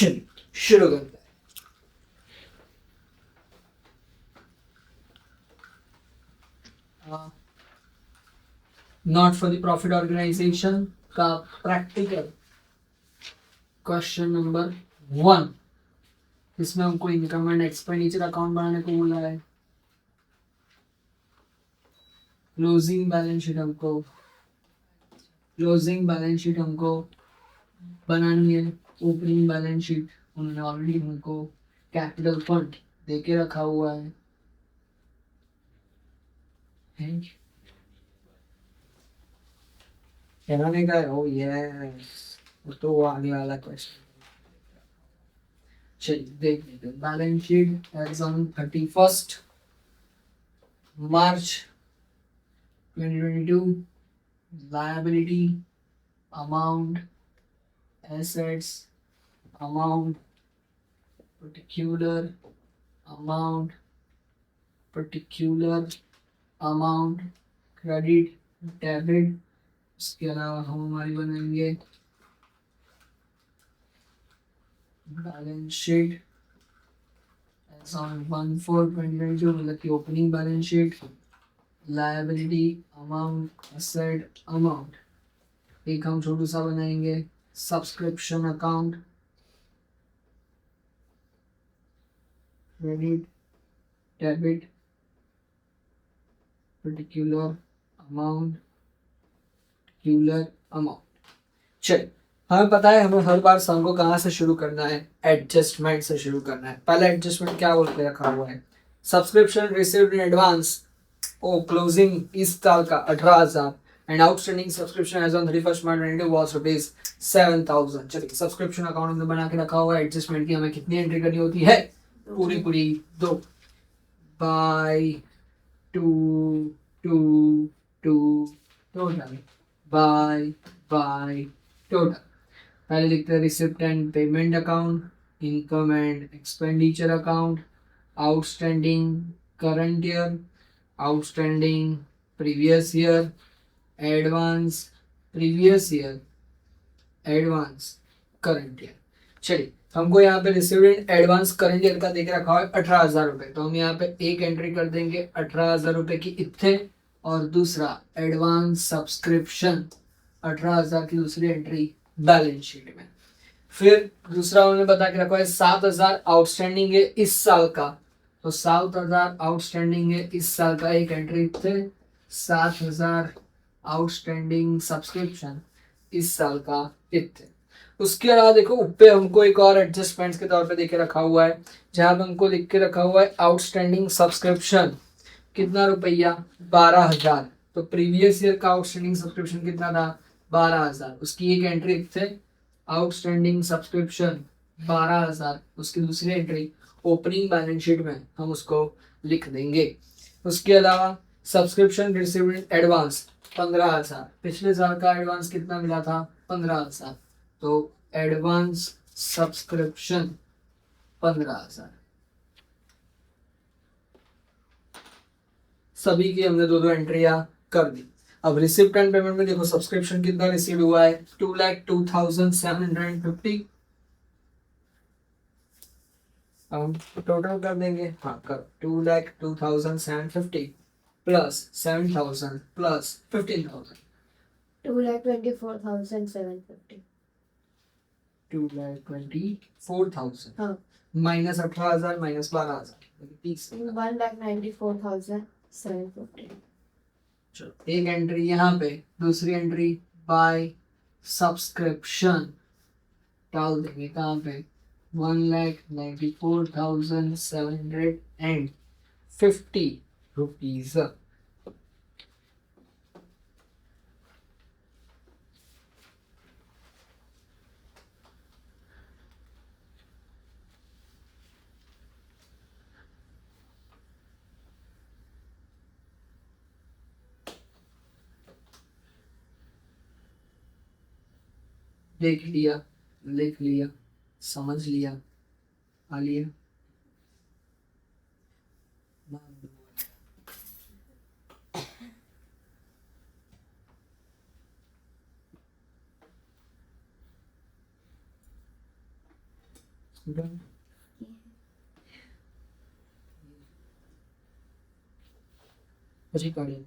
चलिए शुरू करते हैं। Not for the profit organisation का प्रैक्टिकल क्वेश्चन नंबर 1, इसमें हमको इनकम एंड एक्सपेंडिचर अकाउंट बनाने को बोला है। क्लोजिंग बैलेंस शीट हमको बनानी है। ओपनिंग बैलेंस शीट उन्होंने ऑलरेडी हमको कैपिटल फंड दे के रखा हुआ है। कहने का ओ यस, तो वो आगे वाला क्वेश्चन। चलिए देख लेते हैं। Balance sheet as on 31st March 2022, liability amount, assets amount, particular amount, credit debit. इसके अलावा हम हमारी बनाएंगे बैलेंस शीट एज ऑन 1/4/2022, मतलब कि opening balance sheet, liability amount, asset amount. एक हम छोटू सा बनाएंगे subscription account, credit debit, particular amount. चलिए, हमें पता है हमें हर बार सम को कहाँ से शुरू करना है, एडजस्टमेंट से शुरू करना है। पहला एडजस्टमेंट क्या बोल के रखा हुआ है, subscription received in advance closing इस साल का 18,000 and outstanding subscription as on 31st March 2022 was rupees 7,000। चलिए, सब्सक्रिप्शन अकाउंट हमने बना के रखा हुआ है। एडजस्टमेंट की हमें कितनी एंट्री करनी होती है, पूरी 2 बाय 2 2 2 टोटल बाय टोटल। पहले लिखते हैं receipt and payment account, income and expenditure account, outstanding current year, outstanding previous year, advance previous year, advance current year. चलिए, हमको यहाँ पे received in advance current year का देख रखा है 18,000 रुपए, तो हम यहाँ पे एक एंट्री कर देंगे 18,000 रुपए की इतने, और दूसरा एडवांस सब्सक्रिप्शन 18,000 की दूसरी एंट्री बैलेंस शीट में। फिर दूसरा उन्होंने बता के रखा है 7,000 आउटस्टैंडिंग है इस साल का, तो 7,000 आउटस्टैंडिंग है इस साल का, एक एंट्री थे 7,000 आउटस्टैंडिंग सब्सक्रिप्शन इस साल का इतने। उसके अलावा देखो ऊपर हमको एक और एडजस्टमेंट्स के तौर पे देखे रखा हुआ है, जहां पे हमको लिख के रखा हुआ है आउटस्टैंडिंग सब्सक्रिप्शन कितना रुपया 12,000, तो प्रीवियस ईयर का आउटस्टैंडिंग सब्सक्रिप्शन कितना था 12,000, उसकी एक एंट्री थे आउटस्टैंडिंग सब्सक्रिप्शन 12,000, उसकी दूसरी एंट्री ओपनिंग बैलेंस शीट में हम उसको लिख देंगे। उसके अलावा सब्सक्रिप्शन रिसीव्ड इन एडवांस 15,000, पिछले साल का एडवांस कितना मिला था 15,000, तो एडवांस सब्सक्रिप्शन 15,000। सभी की हमने दो एंट्रियां कर दी। अब रिसिप्ट एंड पेमेंट में देखो सब्सक्रिप्शन कितना रिसीव हुआ है 2,02,750, हम टोटल कर देंगे, हाँ कर 2,02,750 प्लस 7,000 प्लस 15,000 2,24,750 2,24,000 हाँ माइनस 18,000 माइनस 12,000 30। 1,94,750 चलो, एक एंट्री यहाँ पे, दूसरी एंट्री बाय सब्सक्रिप्शन डाल देंगे कहाँ पे 1,94,750 रुपीज। देख लिया, लिख लिया, समझ लिया, आ लिया। Done. પછી કાઢીએ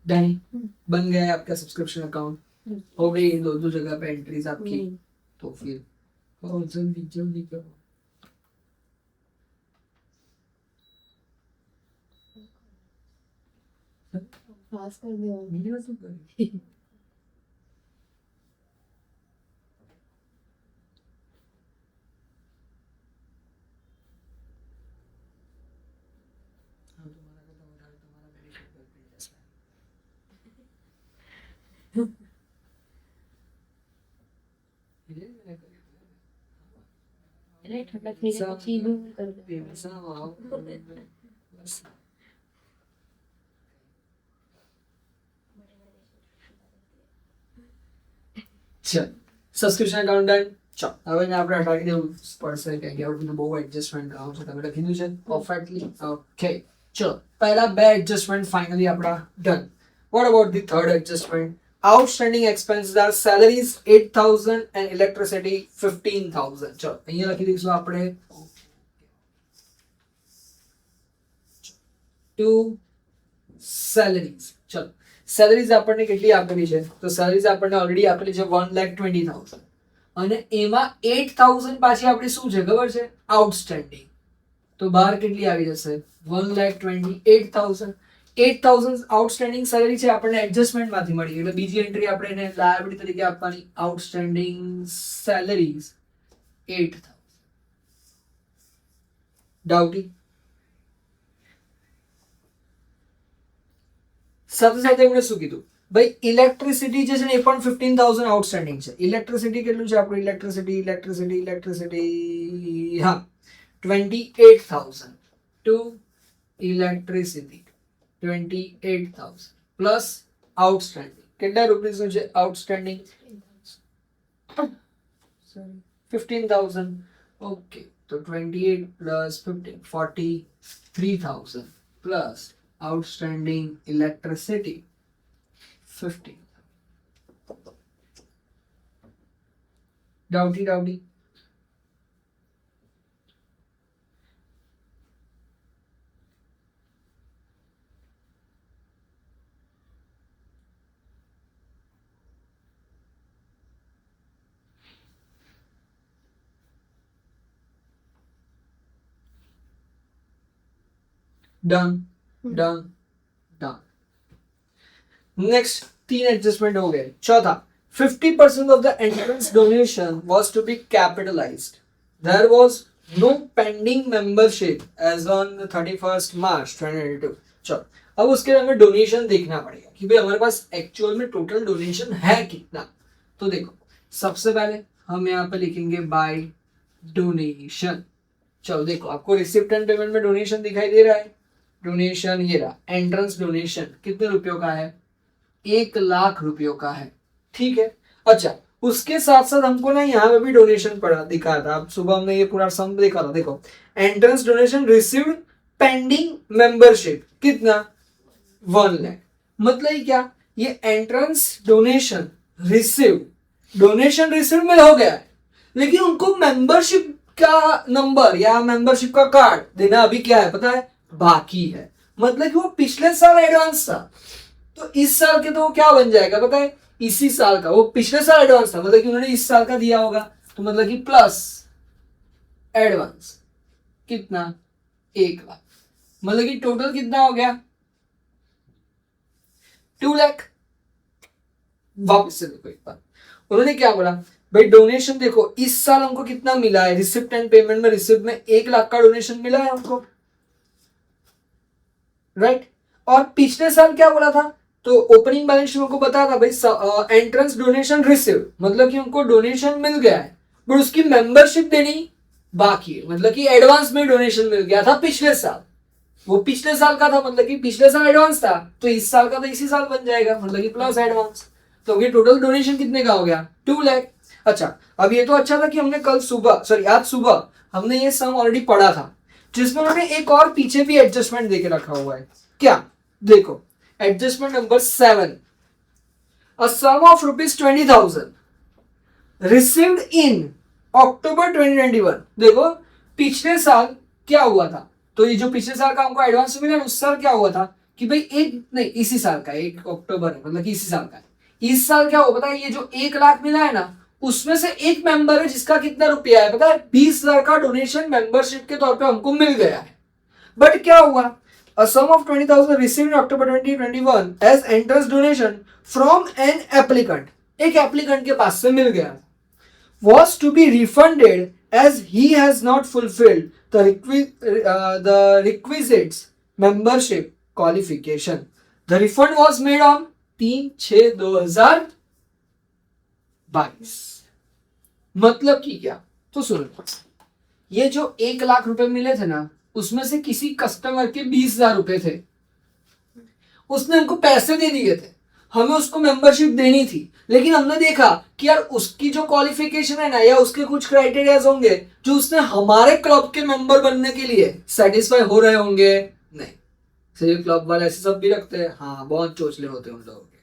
डन। बन गया है आपका सब्सक्रिप्शन अकाउंट, हो गई दो जगह पे एंट्रीज आपकी। तो फिर जल्दी जल्दी करो। पास कर दो। वीडियो तो कर अरे ठंडा फ्रिज में चीज कर दो। चल સબસ્ક્રિપ્શન અકાઉન્ટ ડન। ચાલો હવે એને આપણે હટાવી દેવું પડશે કારણ કે આપણે બહુ એડજસ્ટમેન્ટ કરવાનું છે। તમે લખી દીધું છે પરફેક્ટલી ઓકે। ચલો પહેલા બે એડજસ્ટમેન્ટ ફાઇનલી આપણા done. What about the third adjustment? Outstanding expenses are salaries 8000 and electricity 15000। ચલો અહીંયા લખી દઈશું આપણે ટુ સેલરીઝ। ચલો સેલરીઝ આપણને કેટલી આપેલી છે? તો સેલરીઝ આપણને ઓલરેડી આપેલી છે 1,20,000 અને એમાં 8000 પાછી આપણી શું છે ખબર છે? આઉટસ્ટેન્ડિંગ। તો બહાર કેટલી આવી જશે? 1,28,000। 8000 આઉટસ્ટેન્ડિંગ સેલરી છે આપણને એડજસ્ટમેન્ટ માંથી મળી, એટલે બીજી એન્ટ્રી આપણે એને લાયબિલિટી તરીકે આપવાની આઉટસ્ટેન્ડિંગ સેલરીઝ 8000। ડાઉટી? સાથે સાથે એમણે શું કીધું ભાઈ ઇલેક્ટ્રિસિટી જે છે ને એ પણ 15000 આઉટસ્ટેન્ડિંગ છે। ઇલેક્ટ્રિસિટી કેટલું છે આપણું? ઇલેક્ટ્રિસિટી હા 28000 ટુ ઇલેક્ટ્રિસિટી 28000 પ્લસ આઉટસ્ટેન્ડિંગ કેટલા રૂપીસનું છે આઉટસ્ટેન્ડિંગ? 15000 ઓકે। તો 28 પ્લસ 15 43000 પ્લસ outstanding electricity 50। डाउटी? डन। नेक्स्ट 3 एडजस्टमेंट हो गए। चौथा 50% of the entrance donation was to be capitalized. There was no pending membership as on the 31st March 2022। चलो अब उसके हमें डोनेशन देखना पड़ेगा कि भाई हमारे पास एक्चुअल में टोटल डोनेशन है कितना। तो देखो सबसे पहले हम यहाँ पे लिखेंगे बाय डोनेशन। चलो देखो आपको रिसिप्ट एंड पेमेंट में डोनेशन दिखाई दे रहा है। डोनेशन ये रहा, एंट्रेंस डोनेशन कितने रुपयों का है? 1,00,000 रुपयों का है। ठीक है। अच्छा उसके साथ साथ हमको ना यहाँ पे भी डोनेशन पड़ा दिखा था। अब सुबह हमने ये पूरा सम देखा था। देखो entrance donation received pending membership कितना? 1,00,000। मतलब क्या? ये एंट्रेंस डोनेशन रिसीव्ड में हो गया है, लेकिन उनको मेंबरशिप का नंबर या मेंबरशिप का कार्ड देना अभी क्या है पता है? बाकी है। मतलब कि वो पिछले साल एडवांस था, तो इस साल के तो वो क्या बन जाएगा पता है? इसी साल का। वो पिछले साल एडवांस था, मतलब कि उन्होंने इस साल का दिया होगा, तो मतलब कि प्लस एडवांस कितना? 1,00,000। मतलब कि टोटल कितना हो गया? 2,00,000। वापस से देखो एक बार, उन्होंने क्या बोला भाई डोनेशन देखो इस साल हमको कितना मिला है? रिसिप्ट एंड पेमेंट में रिसिप्ट में 1,00,000 का डोनेशन मिला है हमको, राइट। और पिछले साल क्या बोला था? तो ओपनिंग बैलेंस शीट को बता था भाई एंट्रेंस डोनेशन रिसीव, मतलब कि उनको डोनेशन मिल गया है बट उसकी मेंबरशिप देनी बाकी है। मतलब कि एडवांस में डोनेशन मिल गया था पिछले साल, वो पिछले साल का था, मतलब कि पिछले साल एडवांस था, तो इस साल का तो इसी साल बन जाएगा, मतलब कि प्लस एडवांस। तो ये टोटल डोनेशन कितने का हो गया? 2,00,000। अच्छा अब ये तो अच्छा था कि हमने कल सुबह आज सुबह हमने ये सम ऑलरेडी पढ़ा था, जिसमें उन्होंने एक और पीछे भी एडजस्टमेंट देके रखा हुआ है। क्या? देखो, adjustment number 7, a sum of ₹20,000 received in October 2021। देखो पिछले साल क्या हुआ था, तो ये जो पिछले साल का हमको एडवांस मिला उस साल क्या हुआ था कि भाई एक नहीं, इसी साल का 1 अक्टूबर है, मतलब कि इसी साल का है। इस साल क्या हुआ पता है, ये जो 1 लाख मिला है ना, उसमें से एक मेंबर है जिसका कितना रुपया है पता है, 20,000 का डोनेशन मेंबरशिप के तौर पे हमको मिल गया है। बट क्या हुआ, a sum of 20,000 received in October 2021 as interest donation from an applicant, एक एप्लीकेंट के पास से मिल गया, was to be refunded as he has not fulfilled the requisites membership qualification. The refund was made on 3/6/2022। मतलब कि क्या, तो सुनो, ये जो 1 लाख रुपए मिले थे ना, उसमें से किसी कस्टमर के 20,000 रुपए थे, उसने हमको पैसे दे दिए थे, हमें उसको मेंबरशिप देनी थी, लेकिन हमने देखा कि यार उसकी जो क्वालिफिकेशन है ना, या उसके कुछ क्राइटेरियाज होंगे जो उसने हमारे क्लब के मेंबर बनने के लिए सेटिस्फाई हो रहे होंगे। नहीं, सही क्लब वाले ऐसे सब भी रखते हैं, हाँ बहुत चोचले होते हैं उन लोगों के।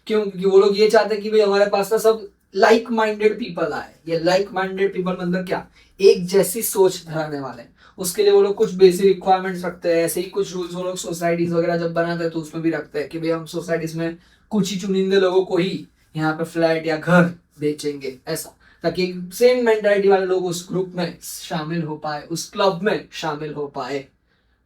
क्यों? क्योंकि वो लोग ये चाहते हैं कि भाई हमारे पास ना सब लाइक माइंडेड पीपल आए। ये लाइक माइंडेड पीपल मतलब क्या, एक जैसी सोच धराने वाले। उसके लिए वो लोग कुछ बेसिक रिक्वायरमेंट्स रखते हैं, ऐसे ही कुछ रूल्स वो लोग सोसाइटीज वगैरह जब बनाते हैं तो उसमें भी रखते हैं कि भाई हम सोसाइटीज में कुछ ही चुनिंदे लोगों को ही यहाँ पे फ्लैट या घर बेचेंगे, ऐसा, ताकि सेम मेंटालिटी वाले लोग उस ग्रुप में शामिल हो पाए, उस क्लब में शामिल हो पाए।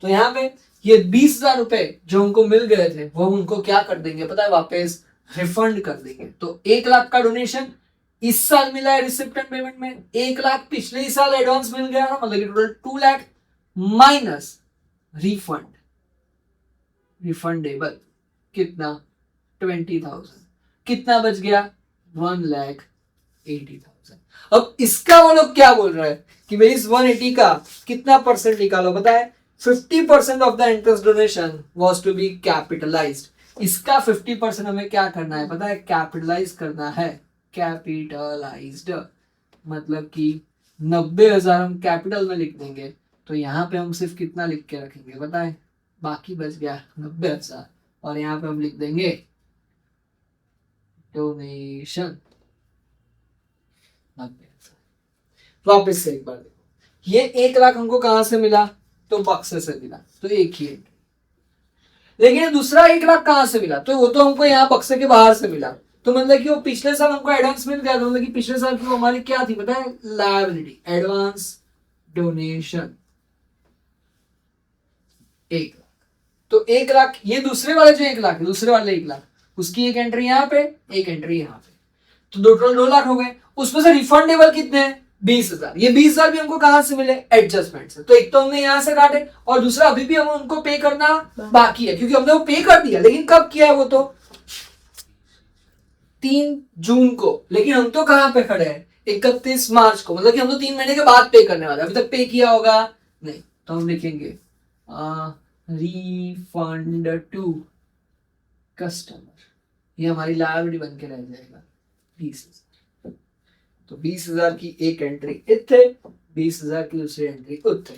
तो यहाँ पे ये 20,000 रुपए जो उनको मिल गए थे वो उनको क्या कर देंगे पता है, वापस रिफंड कर देंगे। तो 1 लाख का डोनेशन इस साल मिला है रिसिप्ट एंड पेमेंट में, 1 लाख पिछले ही साल एडवांस मिल गया था, मतलब total 2 lakh minus refund, refundable कितना 20,000, कितना बच गया 1,80,000। अब इसका वो लोग क्या बोल रहे हैं कि भाई इस 180 का कितना परसेंट निकालो, पता है 50% of the interest donation was to be capitalised. इसका 50% हमें क्या करना है पता है, कैपिटलाइज करना है। कैपिटलाइज्ड मतलब कि 90,000 हम कैपिटल में लिख देंगे, तो यहाँ पे हम सिर्फ कितना लिख के रखेंगे पता है, बाकी बच गया 90,000, और यहाँ पे हम लिख देंगे डोनेशन 90,000। वापिस से एक बार देखो, ये 1 लाख हमको कहां से मिला, तो बक्से से मिला, तो एक ही एंट्री। लेकिन ये दूसरा 1 लाख कहां से मिला, तो वो तो हमको यहाँ बक्से के बाहर से मिला। तो मतलब कि वो पिछले साल हमको एडवांस मिल गया, तो मतलब कि पिछले साल की वो हमारी क्या थी पता है, लायबिलिटी, एडवांस डोनेशन 1 लाख। तो 1 लाख, ये दूसरे वाले जो 1 लाख है, दूसरे वाले 1 लाख, उसकी एक एंट्री यहाँ पे, एक एंट्री यहाँ पे, तो टोटल 2 लाख हो गए। उसमें से रिफंडेबल कितने हैं 20,000। ये 20,000 भी हमको कहां से मिले, एडजस्टमेंट से। तो एक तो हमने यहां से काटे, और दूसरा अभी भी हमें उनको पे करना बाकी है, क्योंकि हमने वो पे कर दिया, लेकिन कब किया है वो तो 3 जून को, लेकिन हम तो कहां पे खड़े हैं 31 मार्च को, मतलब कि हम तो 3 महीने के बाद पे करने वाले, अभी तक पे किया होगा नहीं। तो हम लिखेंगे रिफंड टू कस्टमर, ये हमारी लायबिलिटी बन के रह जाएगा 20,000। तो 20,000 की एक एंट्री इतने, 20,000 की दूसरी एंट्री उतने,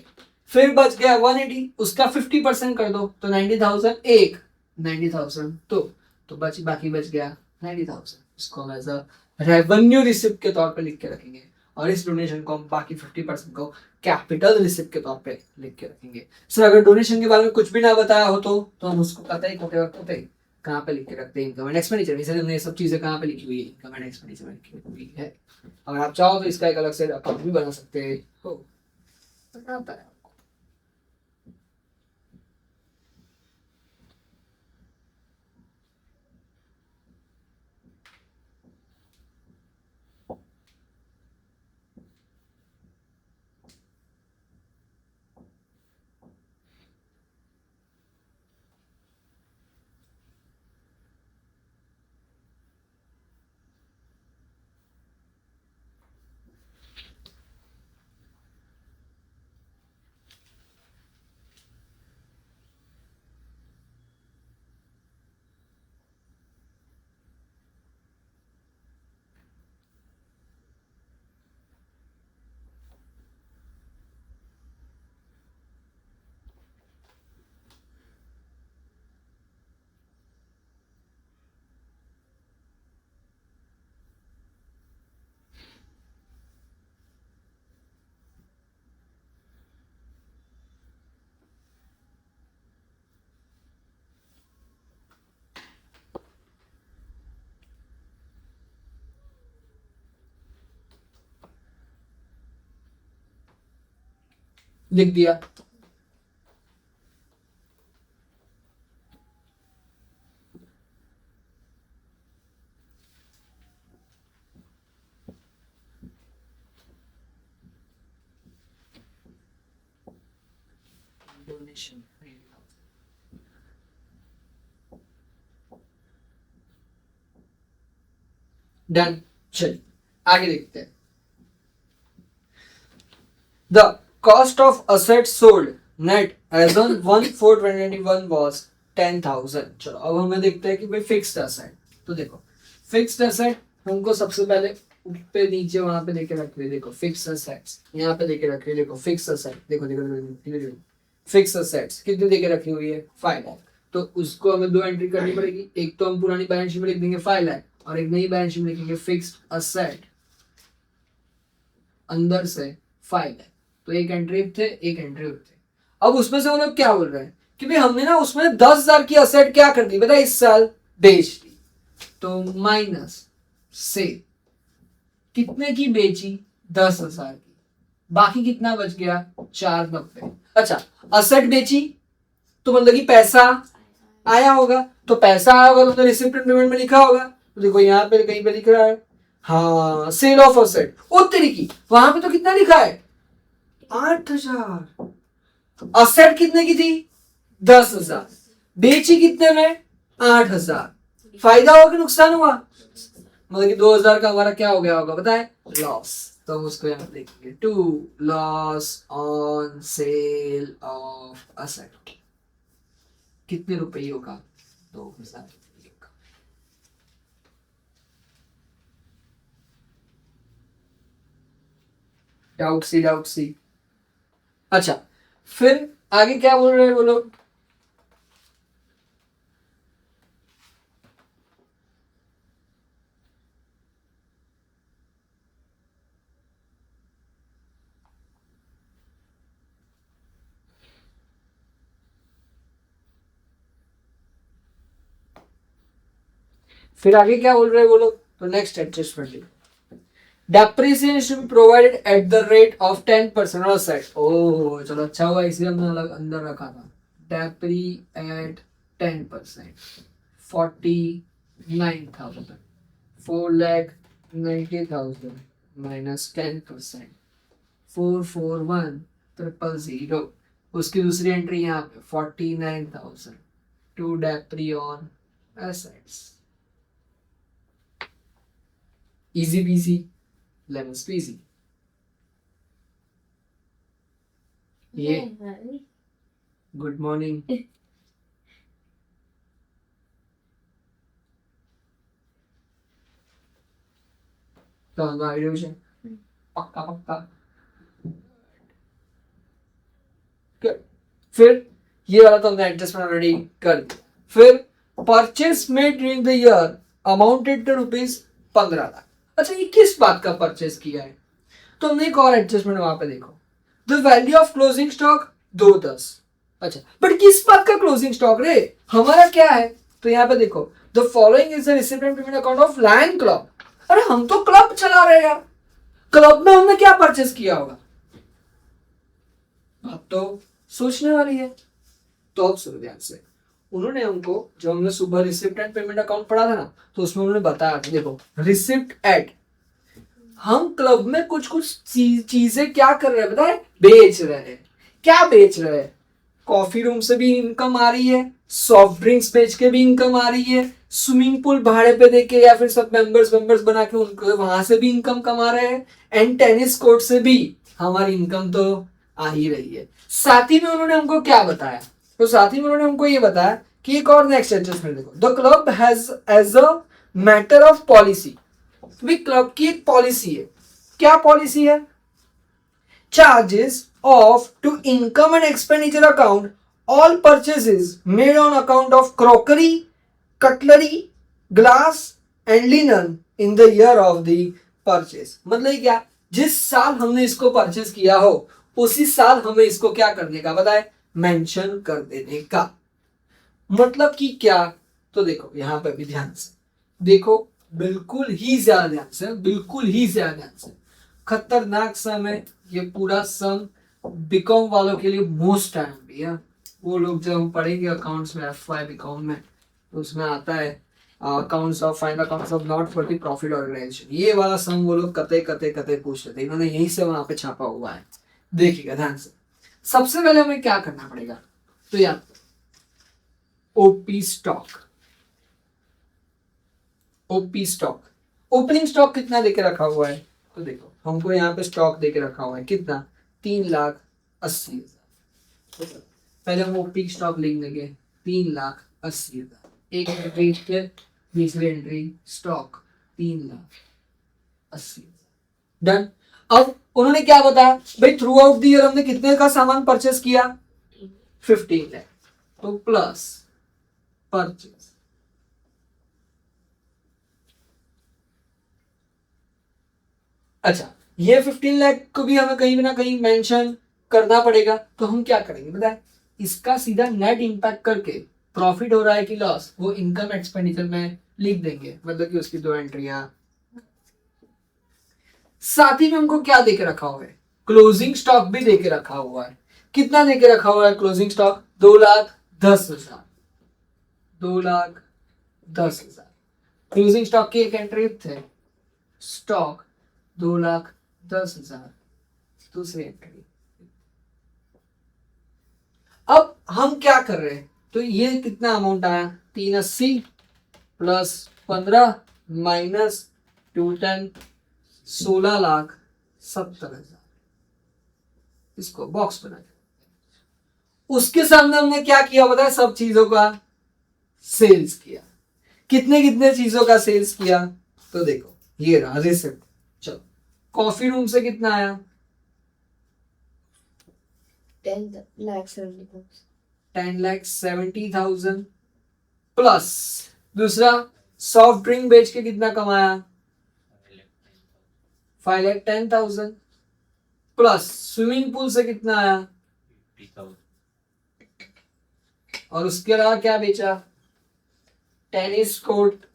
फिर बच गया 180, उसका 50% कर दो तो 90,000, एक 90,000 तो बच, बाकी बच गया 90,000। इसको हम एज अ रेवेन्यू रिसिप्ट के तौर पे लिख के रखेंगे, और इस डोनेशन को हम बाकी 50% को कैपिटल रिसिप्ट के तौर पे लिख के रखेंगे। सर अगर डोनेशन के बारे में कुछ भी ना बताया हो तो हम उसको कतई कहाँ पे लिख के रखते हैं, इनकम एंड एक्सपेंडिचर। जैसे हमने ये सब चीजें कहाँ पे लिखी हुई है, इनकम एंड एक्सपेंडिचर में लिखी हुई है। अगर आप चाहो तो इसका एक अलग से अकाउंट भी बना सकते हो, बनाता है। लिख दिया। Donation done. चलिए आगे देखते हैं। The cost of assets sold net as on 1/4/2021 was 10,000। चलो अब हमें देखते हैं कि भाई फिक्स्ड असेट। तो देखो फिक्स्ड असेट हमको सबसे पहले पे नीचे वहां पे लेके रख रहे, देखो फिक्स्ड असेट्स यहाँ पे लेके रख रहे, देखो फिक्स्ड असेट, देखो देखो देखो फिक्स्ड असेट्स कितने लेके रखी हुई है 5 लाख। तो उसको हमें दो एंट्री करनी पड़ेगी, एक तो हम पुरानी बैलेंस शीट में लिख देंगे 5 लाख और एक नई बैलेंस शीट में लिखेंगे फिक्स्ड असेट अंदर से 5 लाख। तो एक एंट्री थे एक एंट्री थे। अब उसमें से वो लोग क्या बोल रहे हैं कि भाई हमने ना उसमें 10,000 की असेट क्या कर दी, बता इस साल बेच दी। तो माइनस से कितने की बेची 10,000 की, बाकी कितना बच गया 490। अच्छा असेट बेची तो मतलब कि पैसा आया होगा, तो पैसा आया होगा तो रिसिप्ट एंड पेमेंट में लिखा होगा। तो देखो यहाँ पे कहीं पे लिख रहा है हाँ सेल ऑफ असेट, ओ तेरी की वहां पे तो कितना लिखा है 8,000। असेट कितने की थी 10,000, बेची कितने में 8,000। फायदा हुआ कि नुकसान हुआ, मतलब कि 2,000 का हमारा क्या हो गया होगा बताए लॉस। तो हम उसको यहाँ देखेंगे to loss on sale of asset. कितने रुपयों का 2,000 का। Doubt see. अच्छा फिर आगे क्या बोल रहे हैं वो लोग, फिर आगे क्या बोल रहे हैं वो लोग। तो next adjustment depreciation provided at the rate of 10% on asset. Oh चलो अच्छा हुआ इसलिए हमने अलग अंदर रखा था। Depre at 10% 49,000 4,90,000 minus 10% 441,000। उसकी दूसरी एंट्री यहाँ पे 49,000 to depre on assets. Easy peasy lemon squeezy. ये गुड मॉर्निंग। पक्का पक्का। Good. फिर ये वाला तो हमने एडजस्टमेंट ऑलरेडी कर दिया। फिर purchase made during the year amounted to ₹15 lakh. अच्छा ये किस बात का परचेस किया है, तो हमने एक और एडजस्टमेंट वहां पे देखो the value of closing stock 210। अच्छा बट किस बात का क्लोजिंग स्टॉक रे, हमारा क्या है। तो यहाँ पे देखो the following is the receipt and payment account of Lion Club. अरे हम तो क्लब चला रहे हैं यार, क्लब में हमने क्या परचेस किया होगा, अब तो सोचने वाली है। तो अब सुनो ध्यान से, उन्होंने हमको जो हमने सुबह रिसिप्ट एंड पेमेंट अकाउंट पढ़ा था ना, तो उसमें उन्होंने बताया था देखो रिसिप्ट एट, हम क्लब में कुछ कुछ चीजें क्या कर रहे हैं बताए बेच रहे हैं। क्या बेच रहे हैं, कॉफी रूम से भी इनकम आ रही है, सॉफ्ट ड्रिंक्स बेच के भी इनकम आ रही है, स्विमिंग पूल भाड़े पे देके या फिर सब मेंबर्स बना के उनको वहां से भी इनकम कमा रहे हैं, एंड टेनिस कोर्ट से भी हमारी इनकम तो आ ही रही है। साथ ही में उन्होंने हमको क्या बताया, तो साथ ही में उन्होंने हमको ये बताया कि एक और नेक्स्ट एडजस्टमेंट देखो the club has as a matter of policy. भी क्लब की एक पॉलिसी है, क्या पॉलिसी है, charges off to income and expenditure account all purchases made on account of crockery cutlery glass and linen in the year of the purchase. मतलब क्या, जिस साल हमने इसको परचेज किया हो उसी साल हमें इसको क्या करने का बताए मेंशन कर देने का। मतलब कि क्या, तो देखो यहां पर भी ध्यान से देखो, बिल्कुल ही ज्यादा ध्यान से, बिल्कुल ही ज्यादा ध्यान से, खतरनाक सम है ये पूरा सम। बीकॉम वालों के लिए मोस्ट टाइम भी है। वो लोग जब हम पढ़ेंगे अकाउंट्स में, FY बीकॉम में, तो उसमें आता है accounts of find accounts of not for the profit organisation. ये वाला सम वो लोग कते कते कते पूछ रहे थे, इन्होंने यहीं से वहां पे छापा हुआ है। देखिएगा ध्यान से। सबसे पहले हमें क्या करना पड़ेगा, तो यार OP stock, OP stock, opening stock कितना देके रखा हुआ है, तो देखो हमको यहाँ पे स्टॉक देके रखा हुआ है कितना, 3,80,000। पहले हम ओपी स्टॉक लिख देंगे 3,80,000। एक एंट्री फिर दूसरी एंट्री स्टॉक 3,80,000। डन। अब उन्होंने क्या बताया भाई, थ्रू आउट द ईयर हमने कितने का सामान परचेस किया, 15 लाख, तो प्लस परचेस। अच्छा, ये 15 लाख को भी हमें कहीं ना कहीं मेंशन करना पड़ेगा, तो हम क्या करेंगे बताएं, इसका सीधा नेट इंपैक्ट करके प्रॉफिट हो रहा है कि लॉस, वो इनकम एक्सपेंडिचर में लिख देंगे, मतलब कि उसकी 2 एंट्रियां। साथ ही में हमको क्या देके रखा हुआ है, क्लोजिंग स्टॉक भी देके रखा हुआ है। कितना देके रखा हुआ है क्लोजिंग स्टॉक, 2,10,000, 2,10,000। क्लोजिंग स्टॉक की एक एंट्री थे, स्टॉक 2,10,000, दूसरी एंट्री। अब हम क्या कर रहे हैं, तो ये कितना अमाउंट आया, 380 प्लस 15 माइनस 210, 16,70,000। इसको बॉक्स बना के उसके सामने हमने क्या किया बताया, सब चीजों का सेल्स किया। कितने कितने चीजों का सेल्स किया, तो देखो ये रहा रिसिप्ट। चलो, कॉफी रूम से कितना आया, 10,70,000 प्लस दूसरा सॉफ्ट ड्रिंक बेच के कितना कमाया, 5,10,000 प्लस स्विमिंग पूल से कितना आया, 50,000। और उसके अलावा क्या बेचा, tennis court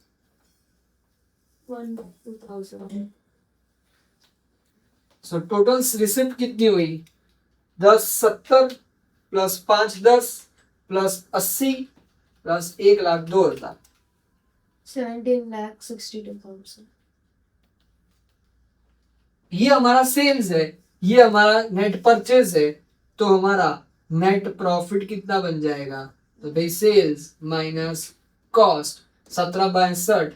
1,2,000। So total receipt कितनी हुई, 10,70 प्लस 5,10 प्लस 80 प्लस 1,02,000। 17,62,000। ये हमारा सेल्स है, ये हमारा नेट परचेज है, तो हमारा नेट प्रॉफिट कितना बन जाएगा, तो भाई सेल्स माइनस कॉस्ट 17/60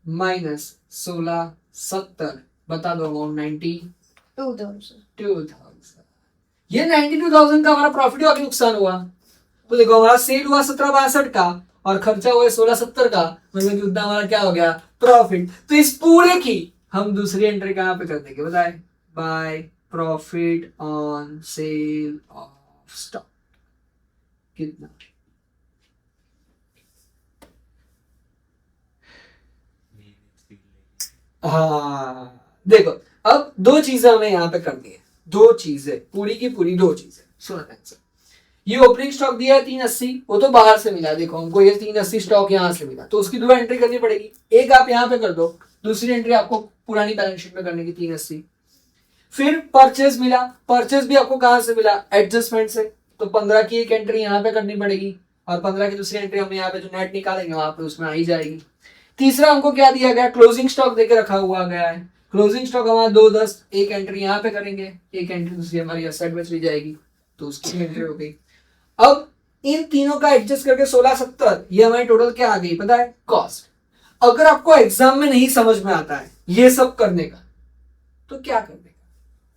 माइनस 16,70, बता दो अमाउंट 92,000। ये 92,000 का हमारा प्रॉफिट हुआ कि नुकसान हुआ, तो देखो हमारा सेल हुआ 17/62 का और खर्चा हुआ 16,70 का, मतलब कि उतना हमारा क्या हो गया, प्रॉफिट। तो इस पूरे की हम दूसरी एंट्री कहां पे कर देंगे बताए, by profit on sale of stock. कितना, हाँ देखो, अब दो चीजें हमें यहाँ पे करनी है, दो चीजें पूरी की पूरी, दो चीजें सुनो ध्यान से। ये ओपनिंग स्टॉक दिया है 380, वो तो बाहर से मिला, देखो हमको ये 380 स्टॉक यहाँ से मिला, तो उसकी 2 एंट्री करनी पड़ेगी। एक आप यहाँ पे कर दो, दूसरी एंट्री आपको पुरानी बैलेंस शीट में करने की 380। फिर परचेज मिला, परचेज भी आपको कहां से मिला, एडजस्टमेंट से, तो 15 की एक एंट्री यहाँ पे करनी पड़ेगी और 15 की दूसरी एंट्री हम यहाँ पे जो नेट निकालेंगे वहां पे उसमें आ ही जाएगी। तीसरा हमको क्या दिया गया, क्लोजिंग स्टॉक देके रखा हुआ गया है, क्लोजिंग स्टॉक हमारा 210, एक एंट्री यहाँ पे करेंगे, एक एंट्री दूसरी हमारी असेट में चली जाएगी, तो उसकी एंट्री हो गई। अब इन तीनों का एडजस्ट करके 16,70, ये हमारी टोटल क्या आ गई पता है, कॉस्ट। अगर आपको एग्जाम में नहीं समझ में आता है ये सब करने का, तो क्या करने का,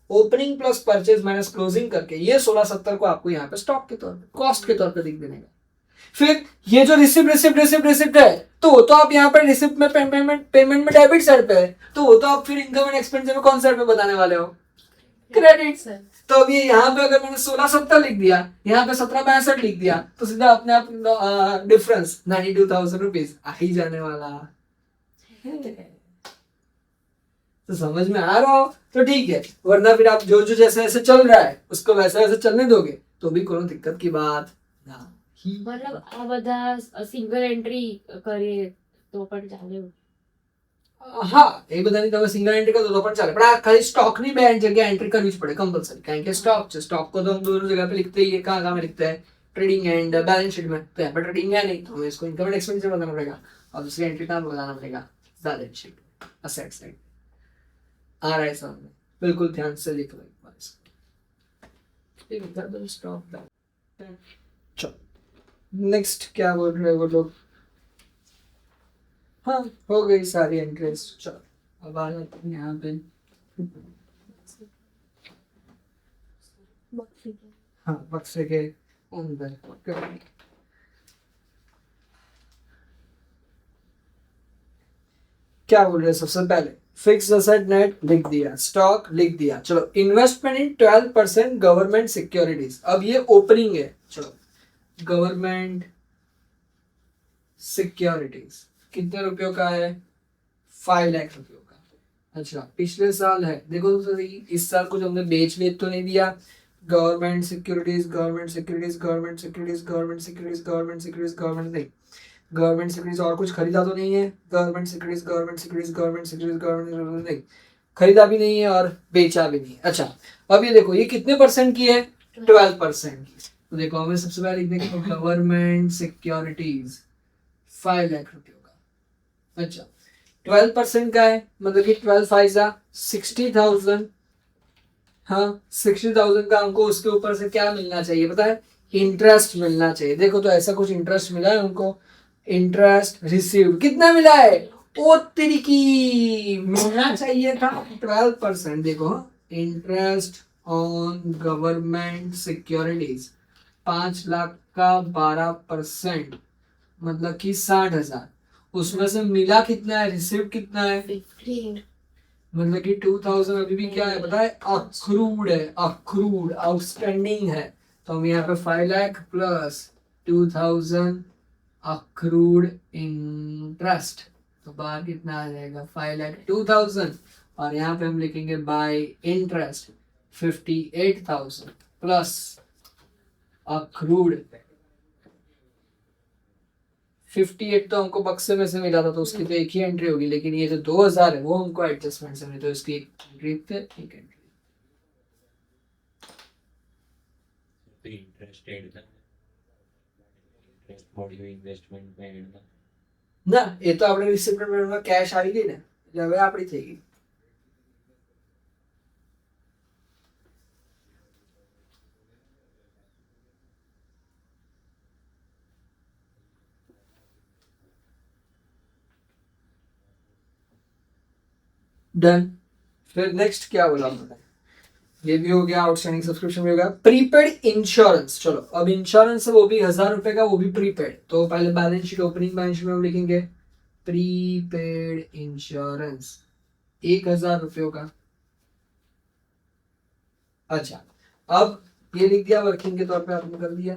opening plus purchase minus closing करके ये 16,70 को आपको यहाँ पे स्टॉक के तौर पे, कॉस्ट के तौर पे लिख देने का। फिर ये जो रिसिप्ट रिसिप्ट रिसिप्ट रिसिप्ट है, तो वो तो आप यहाँ पर रिसिप्ट में पेमेंट में डेबिट साइड पे है, तो वो तो आप फिर इनकम एंड एक्सपेंडिचर में कौन साइड पे बताने वाले हो, क्रेडिट। तो अब ये यहाँ पे अगर मैंने 16,70 लिख दिया, यहाँ पे 17/62 लिख दिया, तो सीधा अपने आप डिफरेंस 92,000 रुपीज आ ही जाने वाला है। तो समझ में आ रहा हो तो ठीक है, वरना फिर आप जो जो जैसे जैसे चल रहा है उसको वैसे वैसे चलने दोगे तो भी कोई दिक्कत की बात नहीं। मतलब આ બધા સિંગલ એન્ટ્રી કરીએ તો પણ ચાલે. હા એ બધાની તમે સિંગલ એન્ટ્રી કરો તો પણ ચાલે, પણ આ ખાલી સ્ટॉकની બે जगह एंट्री करनी જ પડે कंपलसरी, કારણ કે स्टॉक છે, स्टॉक को तो हम दोनों जगह पे लिखते ही है, कहाँ कहाँ में लिखते हैं, ट्रेडिंग एंड बैलेंस शीट में, तो यहाँ पर ट्रेडिंग है नहीं तो हमें इसको इनकम एंड एक्सपेंडिचर बताना पड़ेगा, और दूसरी एंट्री कहाँ पे बताना पड़ेगा, बैलेंस शीट असेट साइड। आ रहा है सामने, बिल्कुल ध्यान से लिख लो एक बार इसको। ये लिखा तो स्टॉक। चलो नेक्स्ट क्या बोल रहे हैं वो लोग। हाँ हो गई सारी एंट्रीज। चलो अब आ जाते हैं यहाँ पे। हाँ बक्से के अंदर क्या बोल रहे हैं, सबसे पहले फिक्स असेट नेट लिख दिया, स्टॉक लिख दिया। चलो इन्वेस्टमेंट इन 12% गवर्नमेंट सिक्योरिटीज, अब ये ओपनिंग है। चलो गवर्नमेंट सिक्योरिटीज कितने रुपयों का है, 5 लाख रुपयों का। अच्छा पिछले साल है, देखो तो सही, इस साल कुछ हमने बेच तो नहीं दिया। Government securities, government securities, government securities, government securities, government securities, government नहीं, गवर्नमेंट सिक्योरिटीज और कुछ खरीदा तो नहीं है, government securities, government securities, government securities, government नहीं, खरीदा भी नहीं है और बेचा भी नहीं है। अच्छा अब ये देखो ये कितने परसेंट की है, 12% की। तो देखो हमें सबसे पहले लिख देंगे गवर्नमेंट सिक्योरिटीज 5 लाख रुपयों का। अच्छा 12% का है, मतलब कि 12 फाइजा 60,000। हाँ 60,000 का हमको उसके ऊपर से क्या मिलना चाहिए पता है, इंटरेस्ट मिलना चाहिए। देखो तो ऐसा कुछ इंटरेस्ट मिला है हमको, इंटरेस्ट रिसीव्ड कितना मिला है, ओ तेरी की मिलना चाहिए था 12%। देखो interest on government securities 5 lakh का 12%, मतलब कि 60,000, उसमें से मिला कितना है, रिसीव कितना है, 15। मतलब कि 2000 अभी भी क्या है पता है, अक्रूड है, अक्रूड आउटस्टैंडिंग है। तो हम यहाँ पे 5 लाख प्लस 2000 अक्रूड इंटरेस्ट, तो बाहर कितना आ जाएगा 5 लाख 2000, और यहाँ पे हम लिखेंगे बाय इंटरेस्ट 58,000 प्लस अक्रूड 58 तो हमको बक्से में से मिला था तो उसकी तो एक ही एंट्री होगी, लेकिन ये जो 2000 है वो हमको एडजस्टमेंट से मिली, तो इसकी एक एंट्री पे एक एंट्री। इंटरेस्ट एड था, इंटरेस्ट मॉड्यूल इन्वेस्टमेंट में एड था ના એ તો આપણે રિસિપ્ટમાં કેશ આવી ગઈ ને, એટલે હવે આપણી થઈ ગઈ। डन। फिर नेक्स्ट क्या बोला हमने, ये भी हो गया, आउटस्टैंडिंग सब्सक्रिप्शन भी हो गया। प्रीपेड इंश्योरेंस, चलो अब इंश्योरेंस है वो भी 1000 रुपए का, वो भी प्रीपेड। तो पहले balance sheet, opening balance sheet में हम लिखेंगे प्रीपेड इंश्योरेंस 1000 रुपयों का। अच्छा अब ये लिख दिया, वर्किंग के तौर पे आपने कर दिया।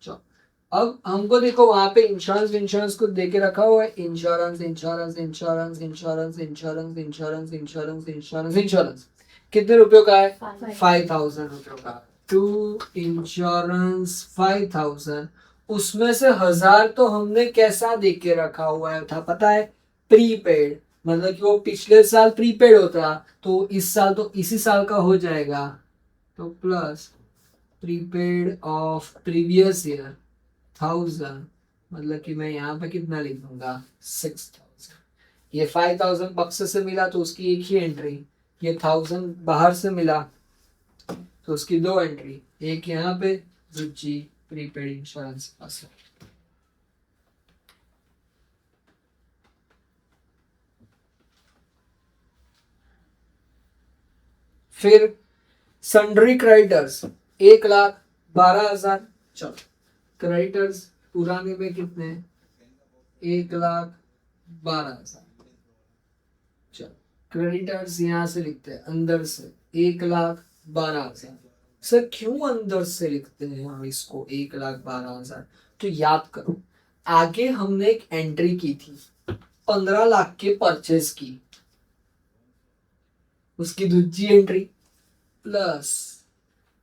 चलो अब हमको देखो वहां पे इंश्योरेंस, इंश्योरेंस को देके रखा हुआ है, insurance insurance insurance insurance insurance insurance insurance insurance insurance कितने रुपयों का है, 5,000 रुपयों का। टू इंश्योरेंस 5,000, उसमें से 1000 तो हमने कैसा देख के रखा हुआ है था पता है, प्रीपेड, मतलब कि वो पिछले साल प्रीपेड होता तो इस साल तो इसी साल का हो जाएगा, तो plus prepaid of previous year 1000, मतलब कि मैं यहाँ पे कितना लिख दूंगा 6,000। ये 5,000 बक्से से मिला तो उसकी एक ही एंट्री, ये 1000 बाहर से मिला तो उसकी 2 एंट्री, एक यहाँ पे दूसरी प्रीपेड इंश्योरेंस पास। फिर सन्ड्री क्रेडिटर्स 1,12,000। चलो क्रेडिटर्स पुराने में कितने, 1,12,000। चलो क्रेडिटर्स यहाँ से लिखते हैं अंदर से 1,12,000। सर क्यों अंदर से लिखते हैं हम इसको 1,12,000, तो याद करो आगे हमने एक एंट्री की थी 15 लाख के परचेज की, उसकी दूसरी एंट्री प्लस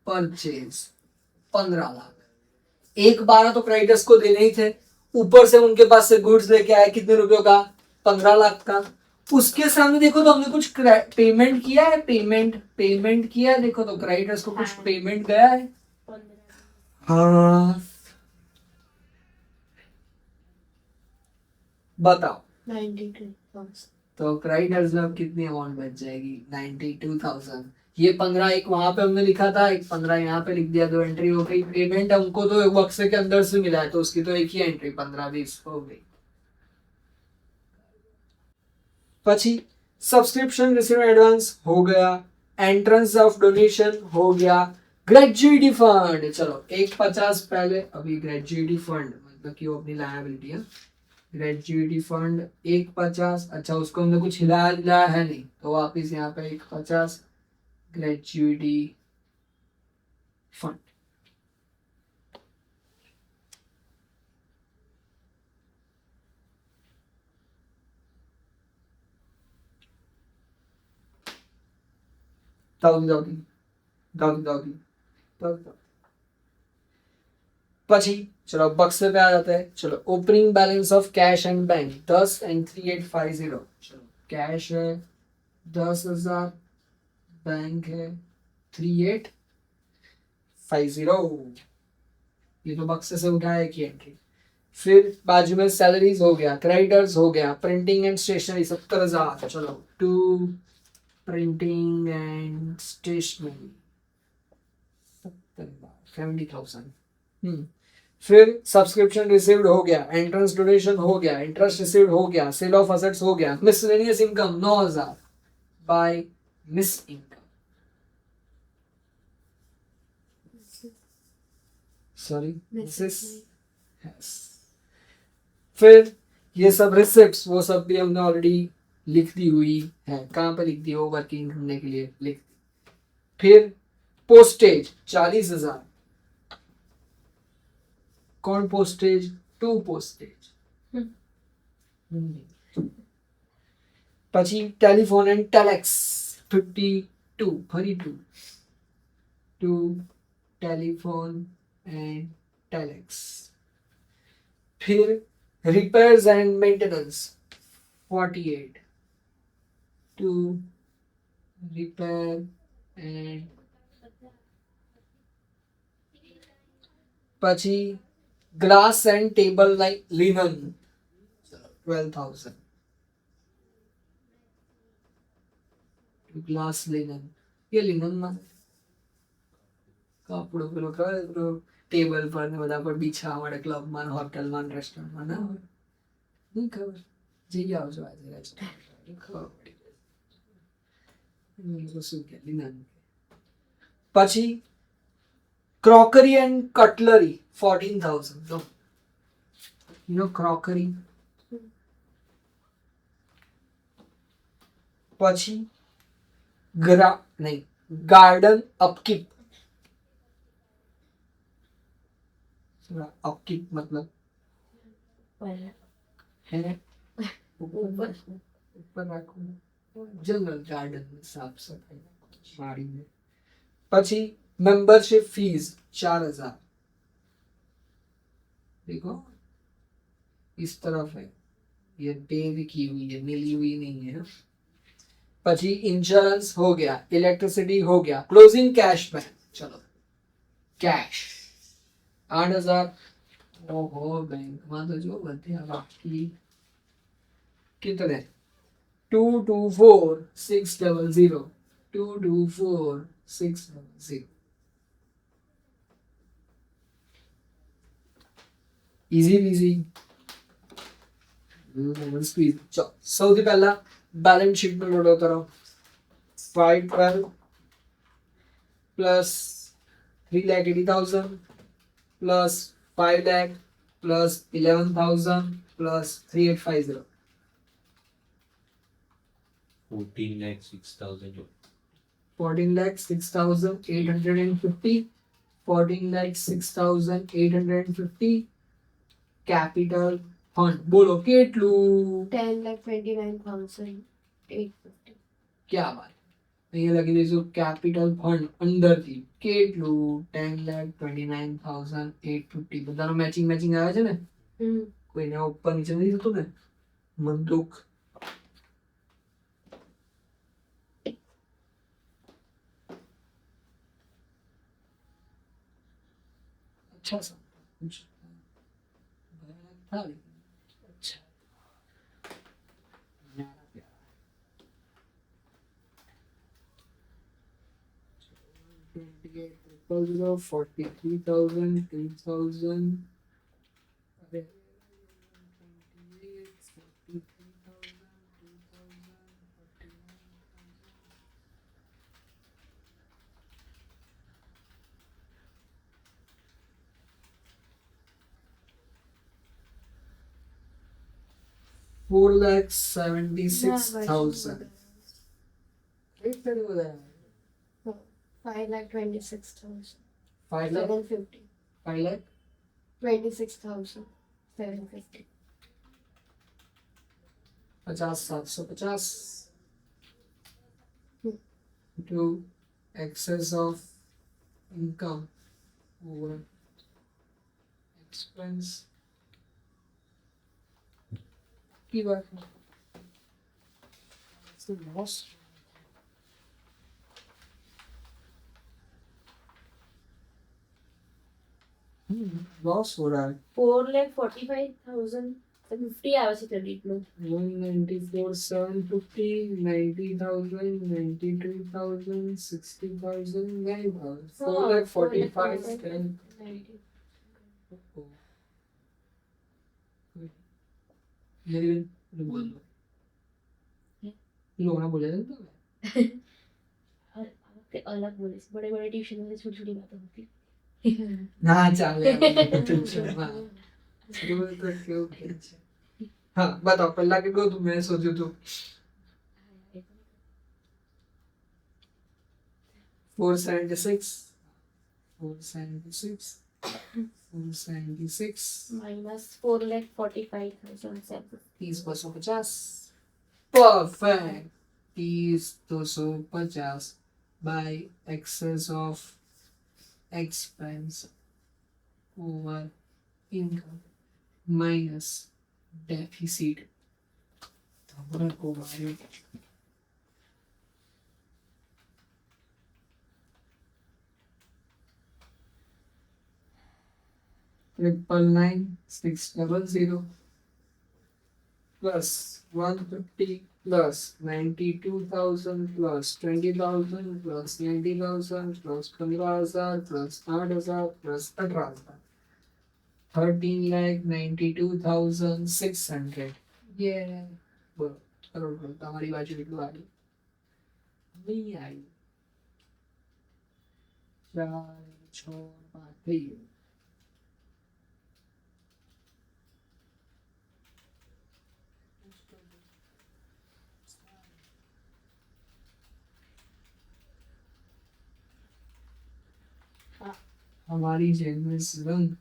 परचेज 15 लाख, 1,12 तो क्रेडिटर्स को देने ही थे, ऊपर से उनके पास से गुड्स लेके आए कितने रुपयों का, 15 लाख का, उसके सामने देखो तो हमने कुछ पेमेंट किया है, पेमेंट किया है, देखो तो क्रेडिटर्स को कुछ पेमेंट गया है। 15 हाँ बताओ, 92,000 तो क्रेडिटर्स में अब कितनी अमाउंट बच जाएगी? 92,000। ये 15 एक वहां पे हमने लिखा था, एक 15 यहाँ पे लिख दिया, दो एंट्री हो गई। पेमेंट हमको तो एक बक्से के अंदर से मिला है तो उसकी तो एक ही एंट्री 15-20 हो गई। પછી सब्सक्रिप्शन रिसीव एडवांस हो गया, एंट्रेंस ऑफ डोनेशन हो गया, ग्रेजुइटी फंड चलो 150 पहले, अभी ग्रेजुइटी फंड मतलब कि वो अपनी लायबिलिटी है। ग्रेजुइटी फंड 150, अच्छा उसको हमने कुछ हिलाया है नहीं तो वापिस यहाँ पे 150 ग्रेजुइटी फंड। दाऊदी પછી ચલો બક્સે पे आ जाते हैं। चलो opening balance of cash and bank 10 and 3850। चलो कैश है 10,000, बैंक है 3850, ये तो बक्से से उठाया की एंट्री। फिर बाजू में सैलरीज हो गया, क्रेडिटर्स हो गया, प्रिंटिंग एंड स्टेशनरी 70,000। चलो टू प्रिंटिंग एंड स्टेशनरी 70,000। फिर सब्सक्रिप्शन रिसीव्ड हो गया, एंट्रेंस डोनेशन हो गया, इंटरेस्ट रिसीव्ड हो गया, सेल ऑफ असेट्स हो गया, miscellaneous income 9,000 by miss income, sorry misses. फिर ये सब रिसिप्ट्स वो सब भी हमने ऑलरेडी लिख दी हुई है। कहाँ पे लिख दी हो? वर्किंग करने के लिए लिख दी। फिर पोस्टेज 40,000, कौन पोस्टेज? To postage. પછી ટેલિફોન એન્ડ ટેલેક્સ 52 ફરી ટુ ટેલિફોન એન્ડ ટેલેક્સ। फिर repairs and maintenance 48 to repair and પછી glass and table like linen 12,000। Glass linen, ये लिनन में કપડું પેલો કયો પેલો ટેબલ પર ને બધા પર બીછા મળે ક્લબમાં ને હોટલમાં ને રેસ્ટોરન્ટમાં ના હોય? નહીં ખબર, જઈ આવજો આજે રેસ્ટોરન્ટ ખબર પડી જાય શું કે લિનન। પછી crockery and cutlery 14,000। Low you know crockery। પછી नहीं गार्डन अपकीप, अपकीप मतलब है ऊपर રાખવું, जंगल गार्डन में साफ सफाई मारी में। પછી मेंबरशिप फीस 4,000, देखो इस तरफ है, ये पे की हुई है, मिली हुई नहीं है। પછી इंश्योरेंस हो गया, इलेक्ट्रिसिटी हो गया, क्लोजिंग कैश बैंक चलो कैश 8,000। ओहो बैंक में तो जो बतिया बाकी कितने 224,600 224,600 इजी इजी। સૌથી પહેલા बैलेंस शीट में लोड करो 512 plus 3,80,000 plus 5 lakh plus 11,000 plus 3,850 14,06,000 14,06,850 14,06,850 capital fund बोलो કેટલું? 10,29,850 क्या बात, અહીંયા લખી દઈશું કેપિટલ ફંડ અંદરથી કેટલું 10,29,850। બધાનો મેચિંગ આવે છે ને? કોઈને ઉપર નીચે નથી થતું ને? મનદુખ अच्छा सा कुछ भयानक था लेकिन अच्छा न्यारा प्यारा 28,000 43,000 2,000 अरे 28 43,000 2,000 4,76,000 एक तेरे को बताया 5,26,750. 5 lakh 5 lakh 26,750. 50,750 Hmm. to excess of income over expense की बात है तो लॉस लॉस हो रहा है 4,45,750 hours credit note. 194,750 90,000 92,000 60,000 9,000 4,45 10 मेरी बोल लो लोग ना बोले थे तो अलग बोले बड़े बड़े ट्यूशन में छोटी छोटी बातें होती ना चाले टेंशन मत स्कूल तो क्यों खींचे हाँ बताओ पहला के को तुम मैं सोचो तो 476 476 476 minus 4,45,750. 30,250 perfect 30,250 by excess of expense over income minus deficit हमारा को भाई 999,600 plus 150 plus 92,000 plus 20,000 plus 90,000 plus 15,000 plus 8,000 plus 18,000 13,92,600 ये बोलो करोड़ बोलो हमारी बाजू कितनी आ रही नहीं आई 4 6 5 थी हमारी जेब में रंग